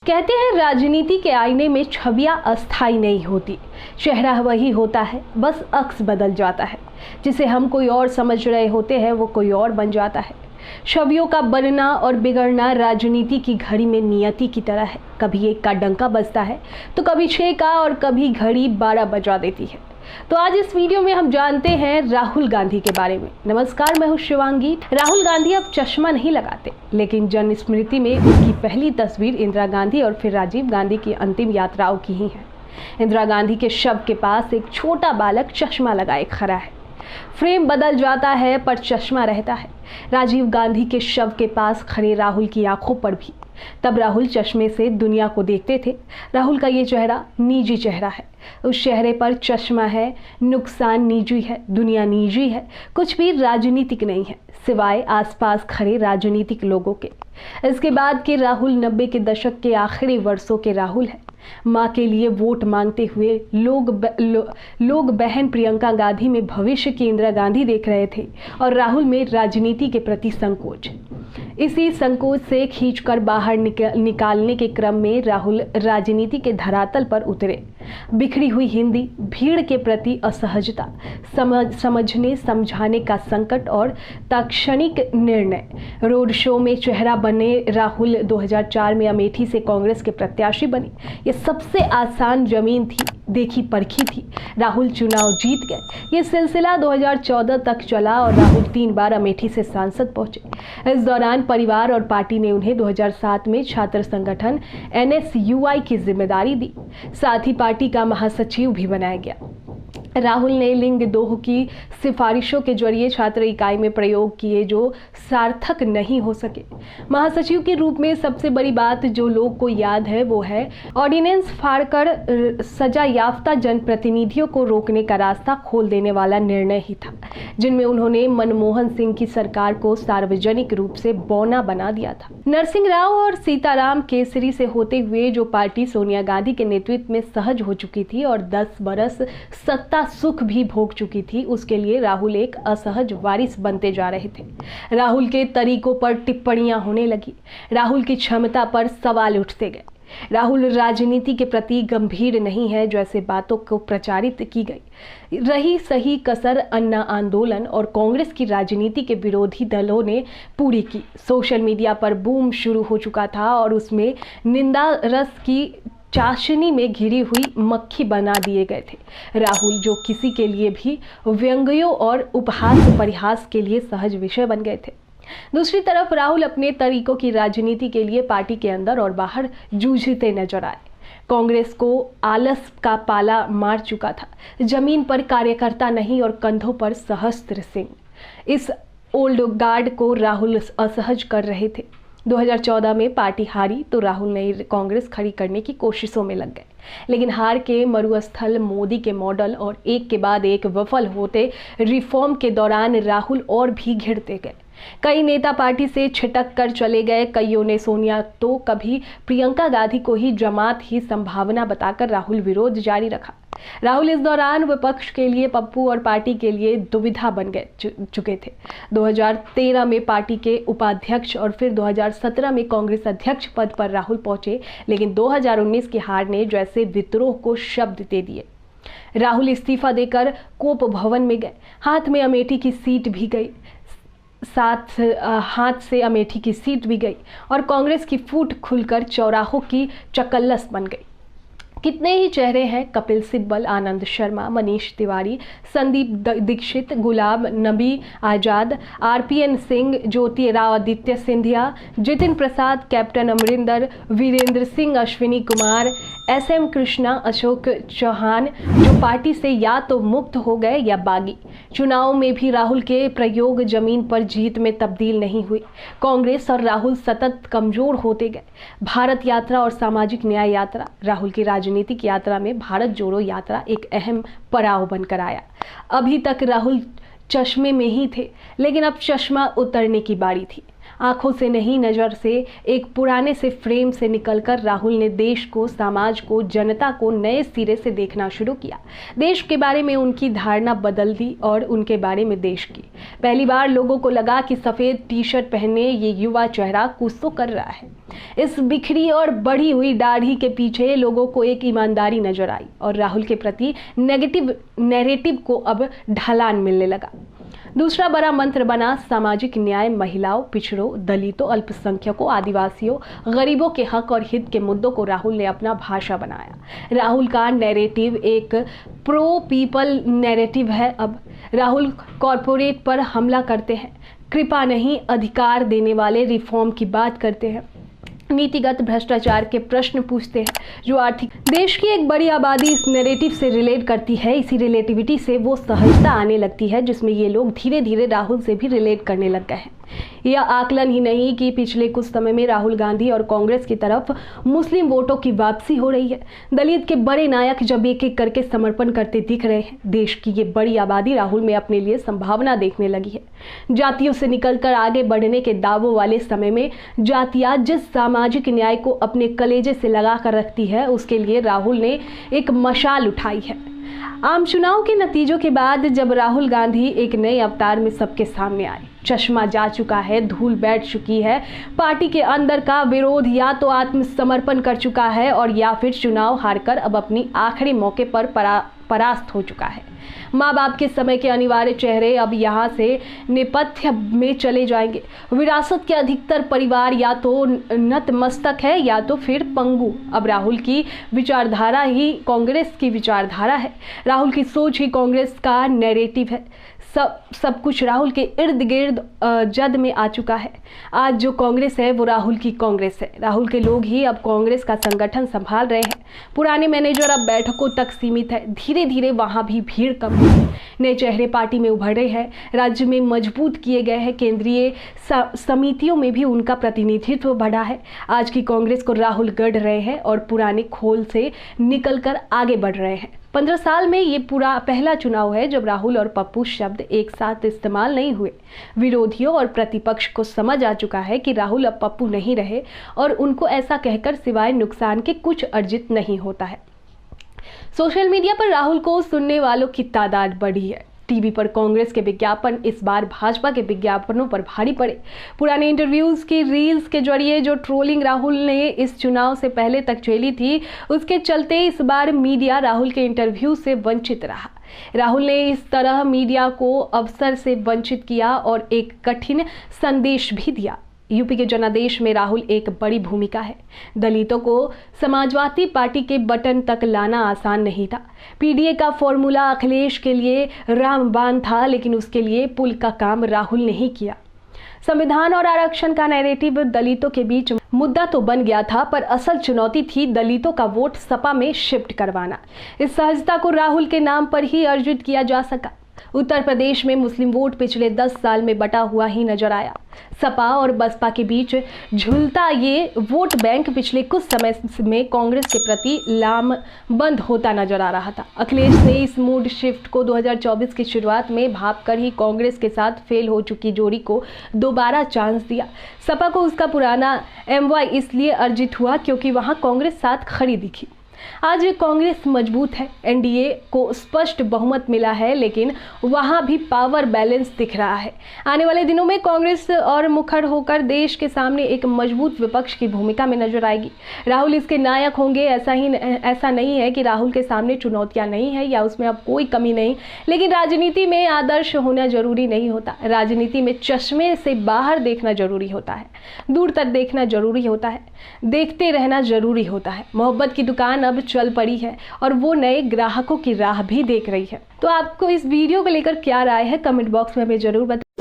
कहते हैं राजनीति के आईने में छवियां अस्थायी नहीं होती, चेहरा वही होता है, बस अक्स बदल जाता है। जिसे हम कोई और समझ रहे होते हैं वो कोई और बन जाता है। छवियों का बनना और बिगड़ना राजनीति की घड़ी में नियति की तरह है। कभी एक का डंका बजता है तो कभी 6 का, और कभी घड़ी 12 बजा देती है। तो आज इस वीडियो में हम जानते हैं राहुल गांधी के बारे में। नमस्कार, मैं हूं शिवांगी। राहुल गांधी अब चश्मा नहीं लगाते, लेकिन जन स्मृति में उनकी पहली तस्वीर इंदिरा गांधी और फिर राजीव गांधी की अंतिम यात्राओं की ही है। इंदिरा गांधी के शव के पास एक छोटा बालक चश्मा लगाए खड़ा है। फ्रेम बदल जाता है पर चश्मा रहता है। राजीव गांधी के शव के पास खड़े राहुल की आंखों पर भी। तब राहुल चश्मे से दुनिया को देखते थे। राहुल का ये चेहरा निजी चेहरा है। उस चेहरे पर चश्मा है, नुकसान निजी है, दुनिया निजी है, कुछ भी राजनीतिक नहीं है सिवाय आसपास खड़े राजनीतिक लोगों के। इसके बाद के राहुल 90 के दशक के आखिरी वर्षों के राहुल है। मां के लिए वोट मांगते हुए लोग बहन प्रियंका गांधी में भविष्य की इंदिरा गांधी देख रहे थे और राहुल में राजनीति के प्रति संकोच। इसी संकोच से खींचकर बाहर निकालने के क्रम में राहुल राजनीति के धरातल पर उतरे। बिखरी हुई हिंदी, भीड़ के प्रति असहजता, समझने समझाने का संकट और तात्क्षणिक निर्णय। रोड शो में चेहरा बने राहुल 2004 में अमेठी से कांग्रेस के प्रत्याशी बने। ये सबसे आसान जमीन थी, देखी परखी थी। राहुल चुनाव जीत गए। ये सिलसिला 2014 तक चला और राहुल 3 बार अमेठी से सांसद पहुंचे। इस दौरान परिवार और पार्टी ने उन्हें 2007 में छात्र संगठन NSUI की जिम्मेदारी दी। साथ ही पार्टी का महासचिव भी बनाया गया। राहुल ने लिंग 2 की सिफारिशों के जरिए छात्र इकाई में प्रयोग किए जो सार्थक नहीं हो सके। महासचिव के रूप में सबसे बड़ी बात जो लोग को याद है वो है ऑर्डिनेंस फाड़कर सजा याफ्ता जनप्रतिनिधियों को रोकने का रास्ता खोल देने वाला निर्णय ही था, जिनमें उन्होंने मनमोहन सिंह की सरकार को सार्वजनिक रूप से बौना बना दिया था। नरसिंह राव और सीताराम केसरी से होते हुए जो पार्टी सोनिया गांधी के नेतृत्व में सहज हो चुकी थी और 10 बरस सत्ता सुख भी भोग चुकी थी, उसके लिए राहुल एक असहज वारिस बनते जा रहे थे। राहुल के तरीकों पर टिप्पणियां होने लगी। राहुल की क्षमता पर सवाल उठते गए। राहुल राजनीति के प्रति गंभीर नहीं है जैसे बातों को प्रचारित की गई। रही सही कसर अन्ना आंदोलन और कांग्रेस की राजनीति के विरोधी दलों ने पूरी की। सोशल मीडिया पर बूम शुरू हो चुका था और उसमें निंदा रस की चाशनी में घिरी हुई मक्खी बना दिए गए थे। राहुल जो किसी के लिए भी व्यंग्यों और उपहास परिहास के लिए सहज विषय बन गए थे। दूसरी तरफ राहुल अपने तरीकों की राजनीति के लिए पार्टी के अंदर और बाहर जूझते नजर आए। कांग्रेस को आलस का पाला मार चुका था। जमीन पर कार्यकर्ता नहीं और कंधों पर सहस्त्र सिंह। इस ओल्ड गार्ड को राहुल असहज कर रहे थे। 2014 में पार्टी हारी तो राहुल नई कांग्रेस खड़ी करने की कोशिशों में लग गए, लेकिन हार के मरुस्थल मोदी के मॉडल और एक के बाद एक विफल होते रिफॉर्म के दौरान राहुल और भी घिरते गए। कई नेता पार्टी से छिटक कर चले गए। कईयों ने सोनिया तो कभी प्रियंका गांधी को ही जमात ही संभावना बताकर राहुल विरोध जारी रखा। राहुल इस दौरान विपक्ष के लिए पप्पू और पार्टी के लिए दुविधा बन चुके थे। 2013 में पार्टी के उपाध्यक्ष और फिर 2017 में कांग्रेस अध्यक्ष पद पर राहुल पहुंचे, लेकिन 2019 की हार ने जैसे विद्रोह को शब्द दे दिए। राहुल इस्तीफा देकर कोप भवन में गए। हाथ में अमेठी की सीट भी गई, हाथ से अमेठी की सीट भी गई और कांग्रेस की फूट खुलकर चौराहों की चकल्लस बन गई। कितने ही चेहरे हैं, कपिल सिब्बल, आनंद शर्मा, मनीष तिवारी, संदीप दीक्षित, गुलाब Nabi Azad, RPN Singh, Jyotiraditya Scindia, Jitin Prasad, captain Amarinder, Virendra Singh, Ashwini Kumar, SM Krishna, Ashok Chauhan, जो पार्टी से या तो मुक्त हो गए या बागी। चुनाव में भी राहुल के प्रयोग जमीन पर जीत में तब्दील नहीं हुई। कांग्रेस और राहुल सतत कमजोर होते गए। भारत यात्रा और सामाजिक न्याय यात्रा। राहुल की राजनीतिक यात्रा में भारत जोड़ो यात्रा एक अहम पड़ाव बनकर आया। अभी तक राहुल चश्मे में ही थे, लेकिन अब चश्मा उतरने की बारी थी। आंखों से नहीं, नज़र से एक पुराने से फ्रेम से निकलकर राहुल ने देश को, समाज को, जनता को नए सिरे से देखना शुरू किया। देश के बारे में उनकी धारणा बदल दी और उनके बारे में देश की। पहली बार लोगों को लगा कि सफ़ेद टी शर्ट पहने ये युवा चेहरा कुछ तो कर रहा है। इस बिखरी और बढ़ी हुई दाढ़ी के पीछे लोगों को एक ईमानदारी नजर आई और राहुल के प्रति नेगेटिव नैरेटिव को अब ढलान मिलने लगा। दूसरा बड़ा मंत्र बना सामाजिक न्याय। महिलाओं, पिछड़ों, दलितों, अल्पसंख्यकों, आदिवासियों, गरीबों के हक और हित के मुद्दों को राहुल ने अपना भाषा बनाया। राहुल का नैरेटिव एक प्रो पीपल नैरेटिव है। अब राहुल कॉरपोरेट पर हमला करते हैं, कृपा नहीं अधिकार देने वाले रिफॉर्म की बात करते हैं, नीतिगत भ्रष्टाचार के प्रश्न पूछते हैं, जो आर्थिक देश की एक बड़ी आबादी इस नैरेटिव से रिलेट करती है। इसी रिलेटिविटी से वो सहजता आने लगती है जिसमें ये लोग धीरे धीरे राहुल से भी रिलेट करने लग गए हैं। यह आकलन ही नहीं कि पिछले कुछ समय में राहुल गांधी और कांग्रेस की तरफ मुस्लिम वोटों की वापसी हो रही है। दलित के बड़े नायक जब एक एक करके समर्पण करते दिख रहे हैं, देश की ये बड़ी आबादी राहुल में अपने लिए संभावना देखने लगी है। जातियों से निकलकर आगे बढ़ने के दावों वाले समय में जातियां जिस सामाजिक न्याय को अपने कलेजे से लगा कर रखती है, उसके लिए राहुल ने एक मशाल उठाई है। आम चुनाव के नतीजों के बाद जब राहुल गांधी एक नए अवतार में सबके सामने आए, चश्मा जा चुका है, धूल बैठ चुकी है, पार्टी के अंदर का विरोध या तो आत्मसमर्पण कर चुका है और या फिर चुनाव हारकर अब अपनी आखिरी मौके पर परास्त हो चुका है। माँ बाप के समय के अनिवार्य चेहरे अब यहाँ से नेपथ्य में चले जाएंगे। विरासत के अधिकतर परिवार या तो नतमस्तक है या तो फिर पंगु। अब राहुल की विचारधारा ही कांग्रेस की विचारधारा है, राहुल की सोच ही कांग्रेस का नैरेटिव है। सब कुछ राहुल के इर्द गिर्द जद में आ चुका है। आज जो कांग्रेस है वो राहुल की कांग्रेस है। राहुल के लोग ही अब कांग्रेस का संगठन संभाल रहे हैं। पुराने मैनेजर अब बैठकों तक सीमित है। धीरे धीरे वहां भी भीड़ कम हुई है। नए चेहरे पार्टी में उभर रहे हैं, राज्य में मजबूत किए गए हैं, केंद्रीय समितियों में भी उनका प्रतिनिधित्व बढ़ा है। आज की कांग्रेस को राहुल गढ़ रहे हैं और पुराने खोल से निकलकर आगे बढ़ रहे हैं। 15 साल में ये पूरा पहला चुनाव है जब राहुल और पप्पू शब्द एक साथ इस्तेमाल नहीं हुए। विरोधियों और प्रतिपक्ष को समझ आ चुका है कि राहुल अब पप्पू नहीं रहे और उनको ऐसा कहकर सिवाय नुकसान के कुछ अर्जित नहीं होता है। सोशल मीडिया पर राहुल को सुनने वालों की तादाद बढ़ी है। टीवी पर कांग्रेस के विज्ञापन इस बार भाजपा के विज्ञापनों पर भारी पड़े। पुराने इंटरव्यूज की रील्स के जरिए जो ट्रोलिंग राहुल ने इस चुनाव से पहले तक झेली थी, उसके चलते इस बार मीडिया राहुल के इंटरव्यू से वंचित रहा। राहुल ने इस तरह मीडिया को अवसर से वंचित किया और एक कठिन संदेश भी दिया। यूपी के जनादेश में राहुल एक बड़ी भूमिका है। दलितों को समाजवादी पार्टी के बटन तक लाना आसान नहीं था। पीडीए का फॉर्मूला अखिलेश के लिए रामबाण था, लेकिन उसके लिए पुल का काम राहुल ने ही किया। संविधान और आरक्षण का नैरेटिव दलितों के बीच मुद्दा तो बन गया था, पर असल चुनौती थी दलितों का वोट सपा में शिफ्ट करवाना। इस सहजता को राहुल के नाम पर ही अर्जित किया जा सका। उत्तर प्रदेश में मुस्लिम वोट पिछले 10 साल में बटा हुआ ही नजर आया। सपा और बसपा के बीच झूलता ये वोट बैंक पिछले कुछ समय में कांग्रेस के प्रति लामबंद होता नजर आ रहा था। अखिलेश ने इस मूड शिफ्ट को 2024 की शुरुआत में भांपकर ही कांग्रेस के साथ फेल हो चुकी जोड़ी को दोबारा चांस दिया। सपा को उसका पुराना MY इसलिए अर्जित हुआ क्योंकि वहां कांग्रेस साथ खड़ी दिखी। आज कांग्रेस मजबूत है, एनडीए को स्पष्ट बहुमत मिला है, लेकिन वहां भी पावर बैलेंस दिख रहा है। आने वाले दिनों में कांग्रेस और मुखर होकर देश के सामने एक मजबूत विपक्ष की भूमिका में नजर आएगी। राहुल इसके नायक होंगे, ऐसा नहीं है कि राहुल के सामने चुनौतियां नहीं है या उसमें अब कोई कमी नहीं, लेकिन राजनीति में आदर्श होना जरूरी नहीं होता। राजनीति में चश्मे से बाहर देखना जरूरी होता है, दूर तक देखना जरूरी होता है, देखते रहना जरूरी होता है। मोहब्बत की दुकान अब चल पड़ी है और वो नए ग्राहकों की राह भी देख रही है। तो आपको इस वीडियो को लेकर क्या राय है, कमेंट बॉक्स में हमें जरूर बताएं।